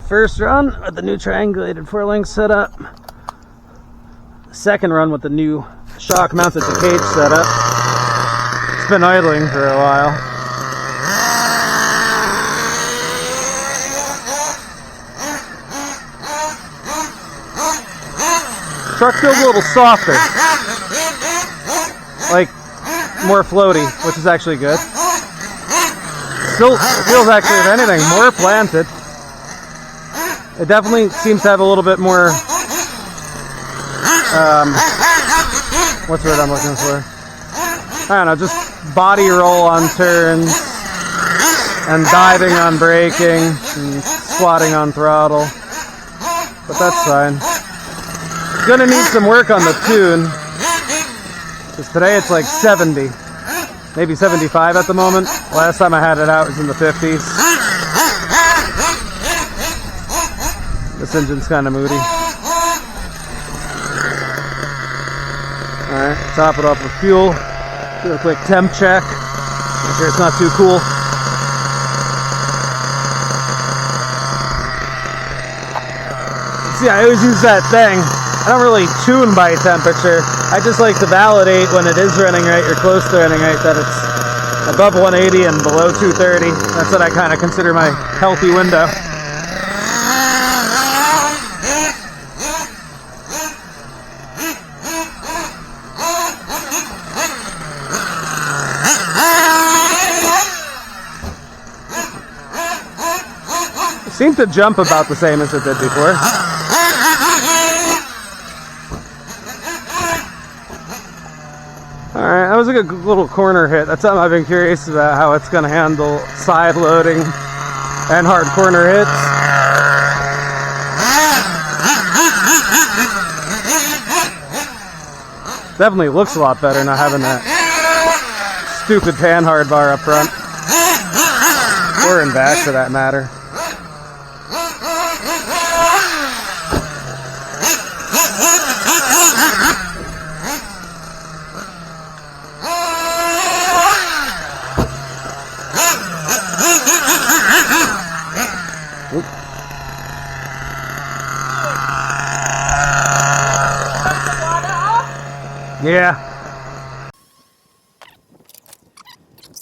First run with the new triangulated 4-link setup. Second run with the new shock mounted to cage setup. It's been idling for a while. Truck feels a little softer, like more floaty, which is actually good. Still feels actually, if anything, more planted. It definitely seems to have a little bit more, what's the word I'm looking for? I don't know, just body roll on turns, and diving on braking, and squatting on throttle. But that's fine. Gonna need some work on the tune, because today it's like 70, maybe 75 at the moment. Last time I had it out was in the 50s. This engine's kind of moody. Alright, top it off with fuel. Do a quick temp check. Make sure it's not too cool. See, I always use that thing. I don't really tune by temperature. I just like to validate when it is running right or close to running right that it's above 180 and below 230. That's what I kind of consider my healthy window. It seemed to jump about the same as it did before. Alright, that was a good little corner hit. That's something I've been curious about, how it's going to handle side loading and hard corner hits. Definitely looks a lot better not having that stupid pan hard bar up front. Or in back for that matter. Yeah.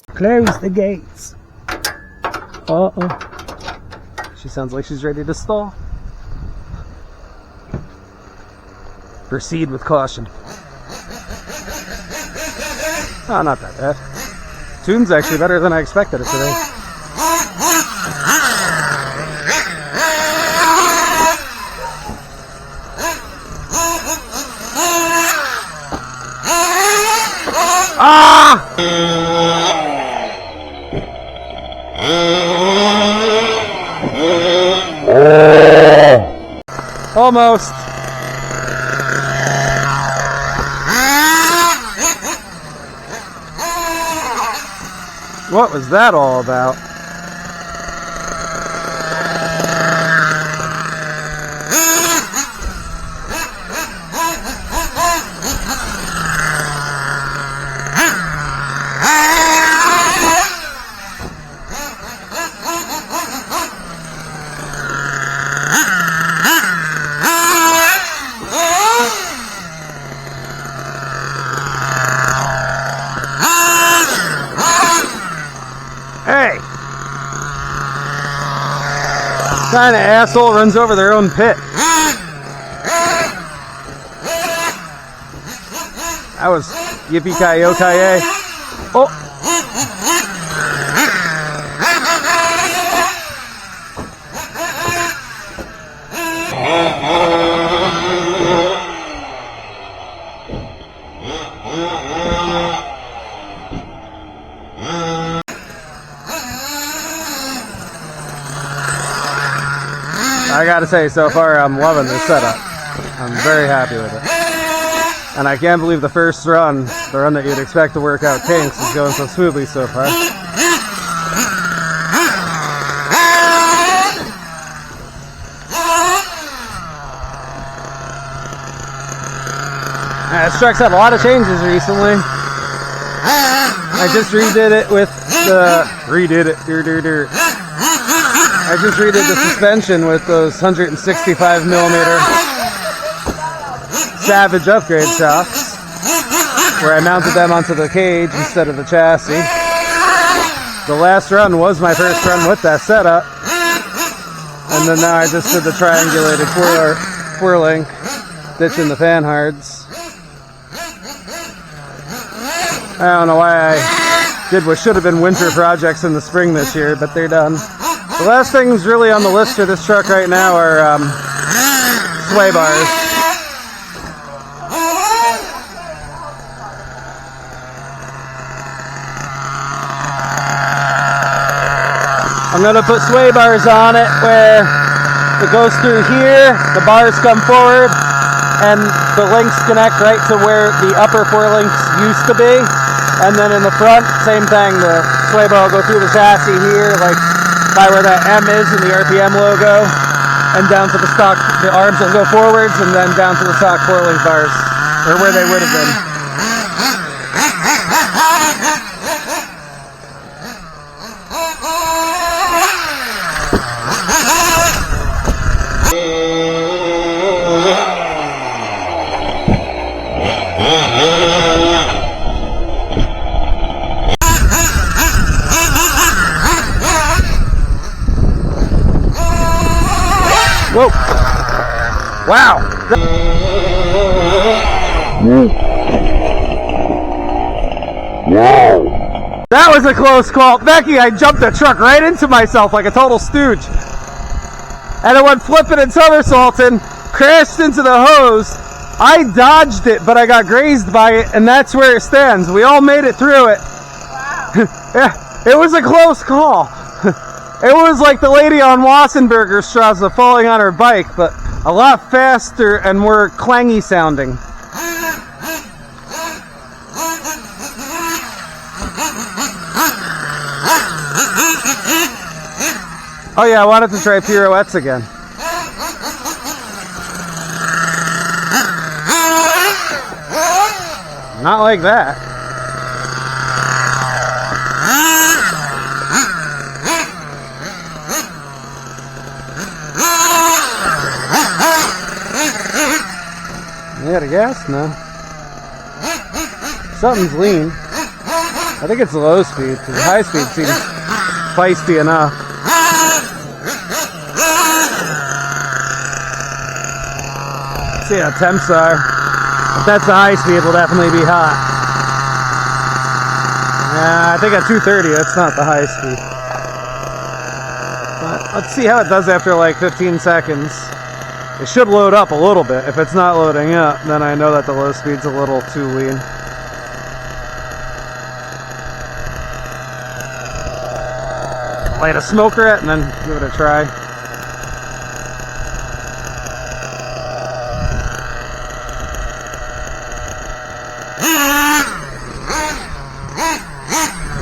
Close the gates. Uh-oh. She sounds like she's ready to stall. Proceed with caution. Oh, not that bad. Tune's actually better than I expected it today. Ah! Almost. What was that all about? Hey! What kind of asshole runs over their own pit? That was yippee-ki-yo-ki-yay. Oh! I gotta say, so far I'm loving this setup. I'm very happy with it. And I can't believe the first run, the run that you'd expect to work out kinks, is going so smoothly so far. This truck's had a lot of changes recently. I just redid it with the... I just redid the suspension with those 165 millimeter Savage upgrade shocks, where I mounted them onto the cage instead of the chassis. The last run was my first run with that setup, and then now I just did the triangulated four link, ditching the fan hards. I don't know why I did what should have been winter projects in the spring this year, but they're done. The last things really on the list for this truck right now are sway bars. I'm going to put sway bars on it where it goes through here, the bars come forward, and the links connect right to where the upper four links used to be. And then in the front, same thing, the sway bar will go through the chassis here, like by where that M is in the RPM logo, and down to the stock, the arms will go forwards, and then down to the stock four link bars, or where they would have been. Whoa! Wow! That was a close call. Becky, I jumped the truck right into myself like a total stooge. And it went flipping and somersaulting, crashed into the hose. I dodged it, but I got grazed by it, and that's where it stands. We all made it through it. Wow. Yeah, it was a close call. It was like the lady on Wassenberger Strasse falling on her bike, but a lot faster and more clangy sounding. Oh yeah, I wanted to try pirouettes again. Not like that. You got a gas? No. Something's lean. I think it's low speed, because high speed seems feisty enough. Let's see how temps are. If that's the high speed, it'll definitely be hot. I think at 230, that's not the high speed. But let's see how it does after like 15 seconds. It should load up a little bit. If it's not loading up, then I know that the low speed's a little too lean. Light a smoker at and then give it a try.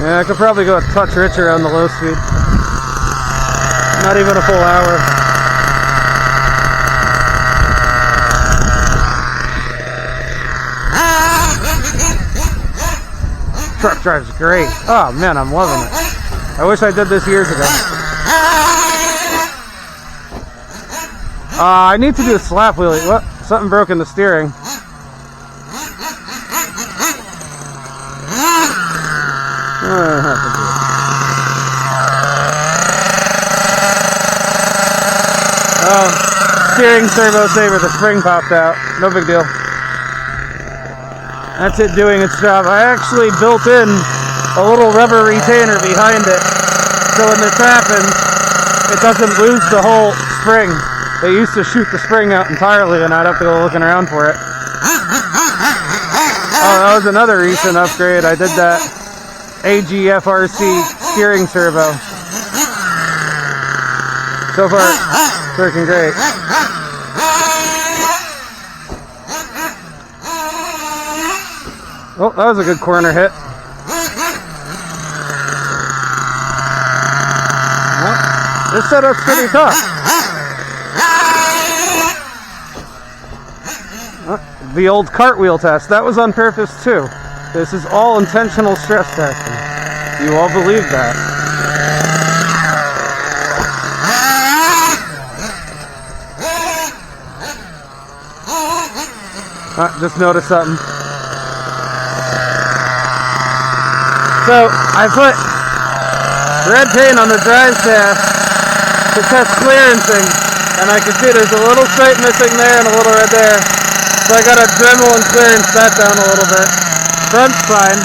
Yeah, I could probably go a touch richer on the low speed. Not even a full hour. Truck drives great. Oh man, I'm loving it. I wish I did this years ago. I need to do a slap wheelie. What? Something broke in the steering. Oh, steering servo saver. The spring popped out. No big deal. That's it doing its job. I actually built in a little rubber retainer behind it, so when this happens, it doesn't lose the whole spring. They used to shoot the spring out entirely and I'd have to go looking around for it. Oh, that was another recent upgrade. I did that AGFRC steering servo. So far, it's working great. Oh, that was a good corner hit. Well, this setup's pretty tough. The old cartwheel test, that was on purpose too. This is all intentional stress testing. You all believe that. Just noticed something. So I put red paint on the drive shaft to test clearancing, and I can see there's a little stripe missing there and a little red there. So I gotta Dremel and clearance that down a little bit. Front's fine.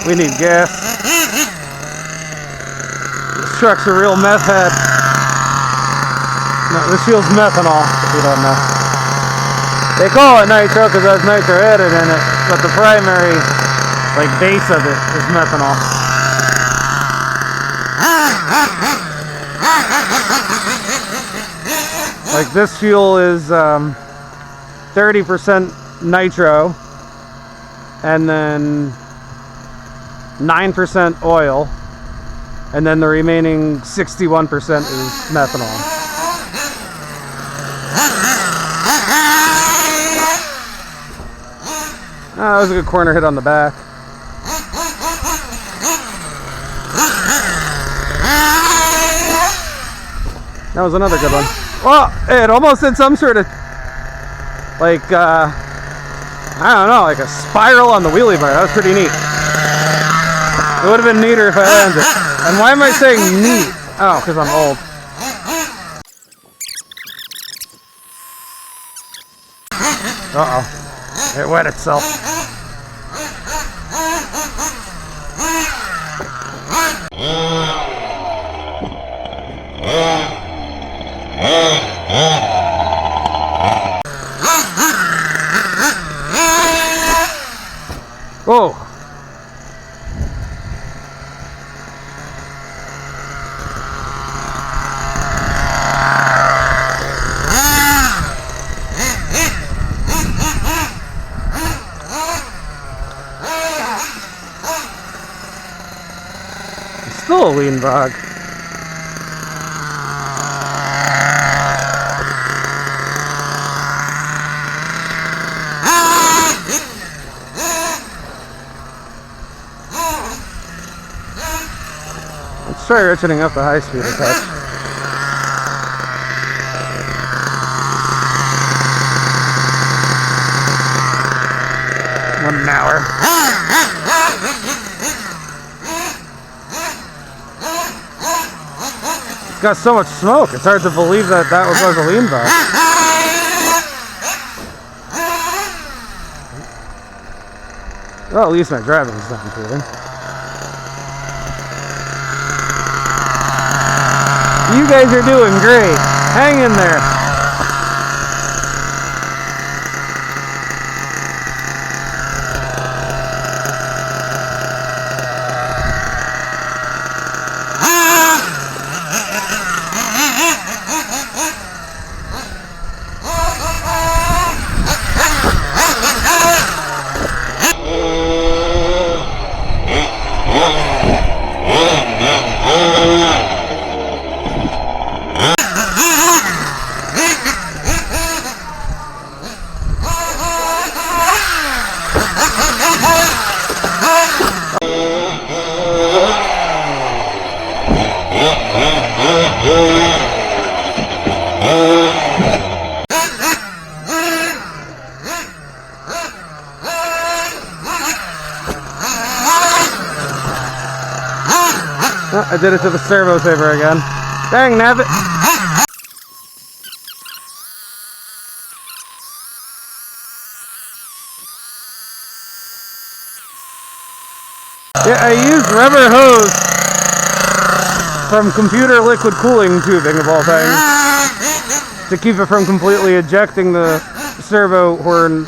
We need gas. This truck's a real meth head. No, this fuel's methanol, if you don't know. They call it nitro because there's nitro added in it, but the primary, like, base of it is methanol. Like, this fuel is 30% nitro, and then 9% oil, and then the remaining 61% is methanol. That was a good corner hit on the back. That was another good one. Well, it almost did some sort of, like, I don't know, like a spiral on the wheelie bar. That was pretty neat. It would have been neater if I landed it. And why am I saying neat? Oh, because I'm old. Uh-oh. It wet itself. Whoa. Still a lean bog. Let's try ratcheting up the high speed a touch. An hour. It's got so much smoke, it's hard to believe that that was a lean bog. Well, at least my driving is not improving. You guys are doing great. Hang in there. Oh, I did it to the servo saver again. Dang, nabbit! Yeah, I used rubber hose from computer liquid cooling tubing, of all things, to keep it from completely ejecting the servo horn,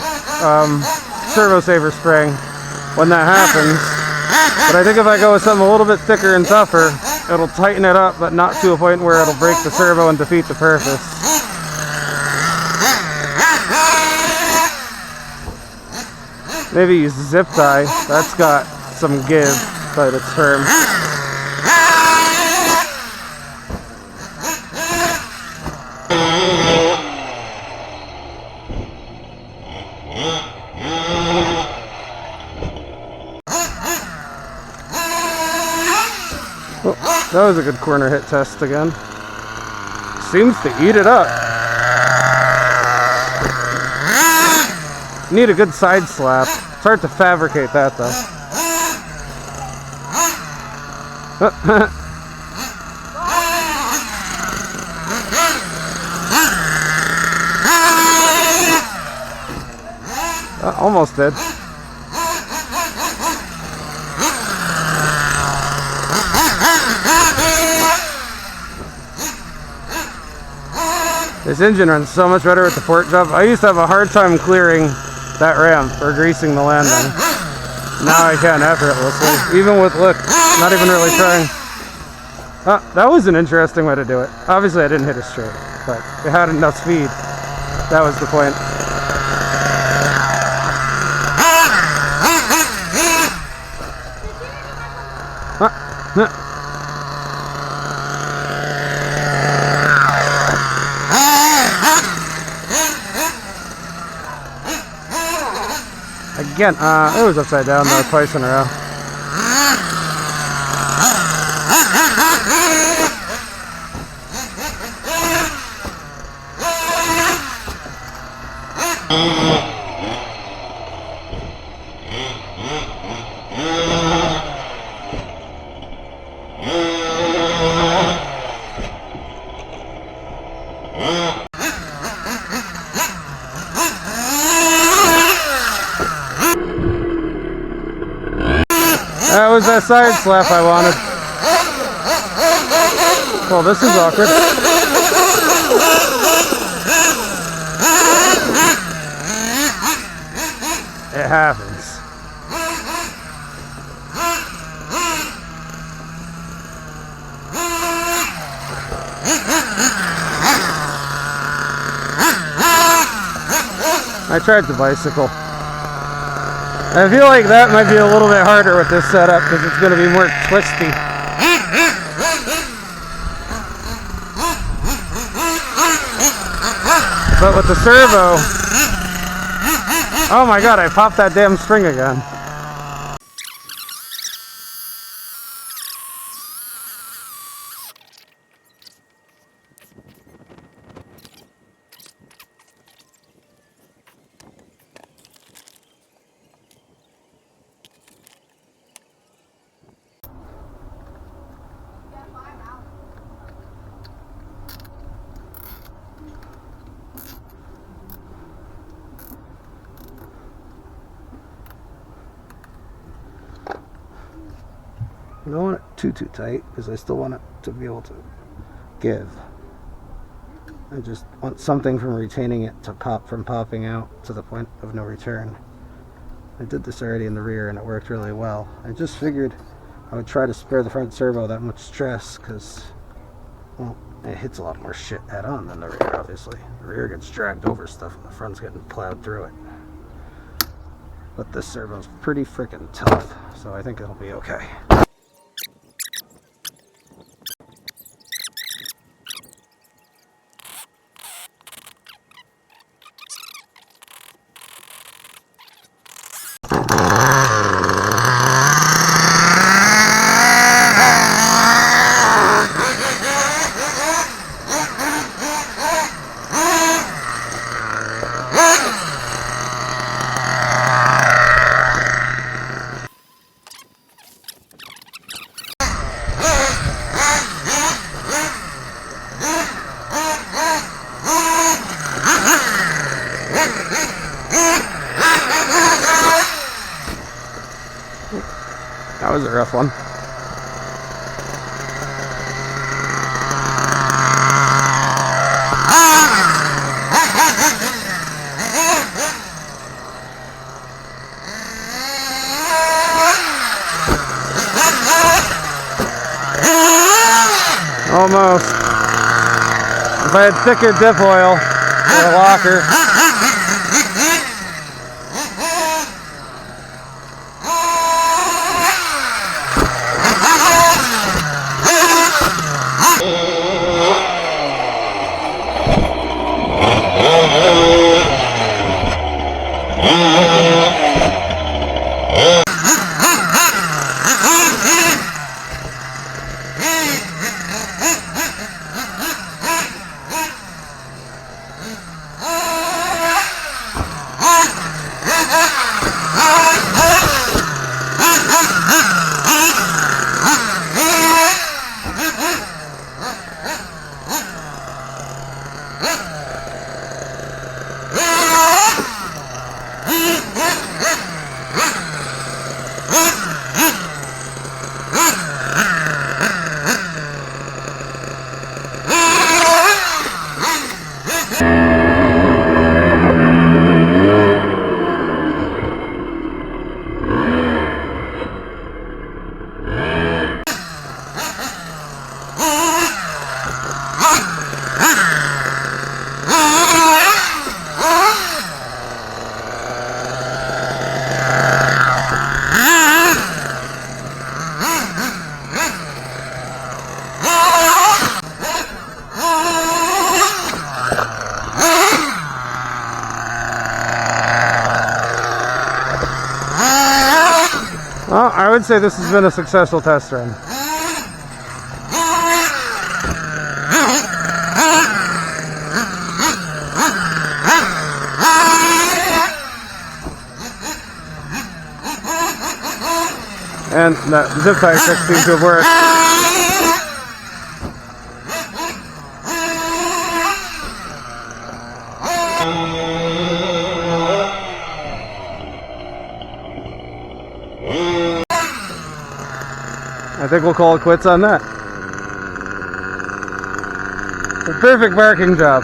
servo saver spring when that happens. But I think if I go with something a little bit thicker and tougher, it'll tighten it up, but not to a point where it'll break the servo and defeat the purpose. Maybe use zip tie. That's got some give, but it's firm. Oh. That was a good corner hit test again. Seems to eat it up. Need a good side slap. It's hard to fabricate that though. Almost did. This engine runs so much better with the port job. I used to have a hard time clearing that ramp or greasing the landing. Now I can effortlessly, even with look, not even really trying. That was an interesting way to do it. Obviously I didn't hit it straight, but it had enough speed. That was the point. Again, it was upside down though, twice in a row. That was that side slap I wanted. Well, this is awkward. It happens. I tried the bicycle. I feel like that might be a little bit harder with this setup because it's going to be more twisty. But with the servo, oh my god, I popped that damn string again. I don't want it too tight because I still want it to be able to give. I just want something from retaining it to pop from popping out to the point of no return. I did this already in the rear and it worked really well. I just figured I would try to spare the front servo that much stress because, well, it hits a lot more shit head on than the rear, obviously. The rear gets dragged over stuff and the front's getting plowed through it. But this servo's pretty freaking tough, so I think it'll be okay. That was a rough one. Almost. If I had thicker dip oil for a locker. Well, I would say this has been a successful test run. And that zip tie trick seems to have worked. I think we'll call it quits on that. A perfect barking job.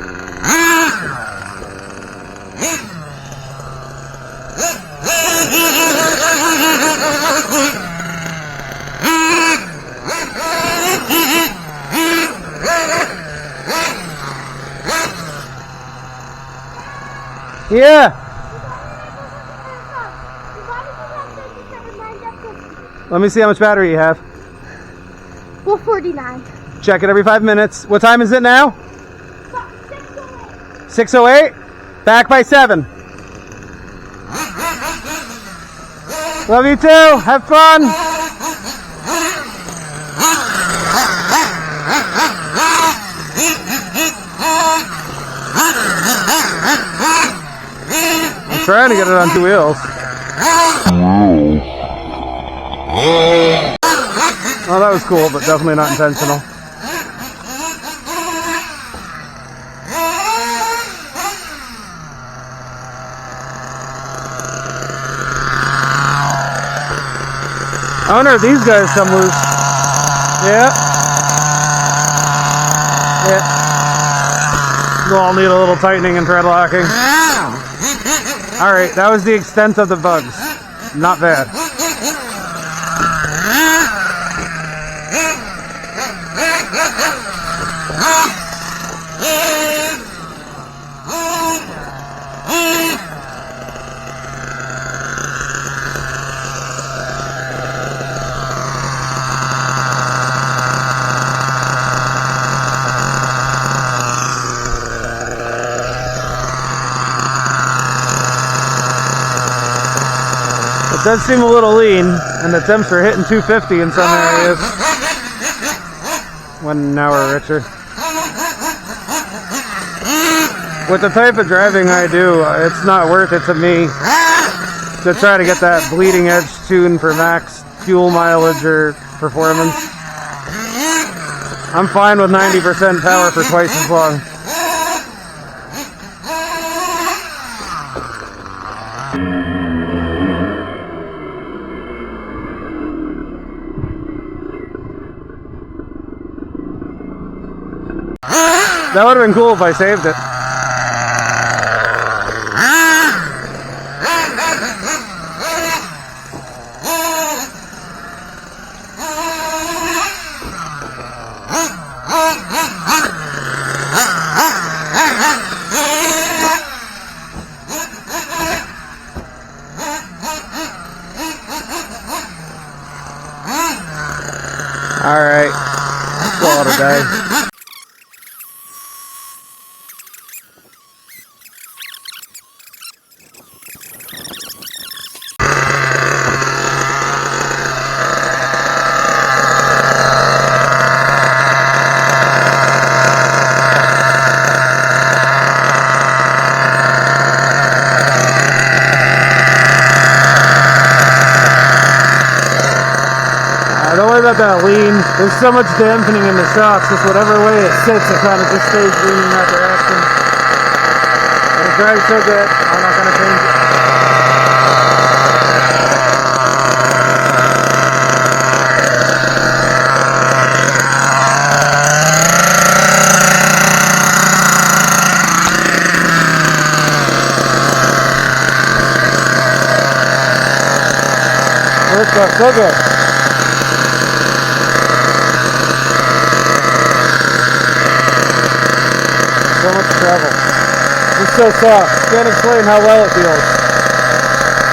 Yeah. Let me see how much battery you have. Well, 49. Check it every 5 minutes. What time is it now? 6:08. 6:08? Back by 7. Love you too. Have fun. I'm trying to get it on 2 wheels. Oh, that was cool, but definitely not intentional. I wonder if these guys come loose. Yeah. Yeah. We'll all need a little tightening and thread locking. Alright, that was the extent of the bugs. Not bad. It does seem a little lean, and the temps are hitting 250 in some areas. When now we're richer. With the type of driving I do, it's not worth it to me to try to get that bleeding edge tune for max fuel mileage or performance. I'm fine with 90% power for twice as long. That would have been cool if I saved it. Alright, let's call it a day. Don't worry about that lean. There's so much dampening in the shocks, just whatever way it sits, it kind of just stays lean in that direction. And it drives so good, I'm not going to change it. Works out so good. So much travel. It's so soft. Can't explain how well it feels.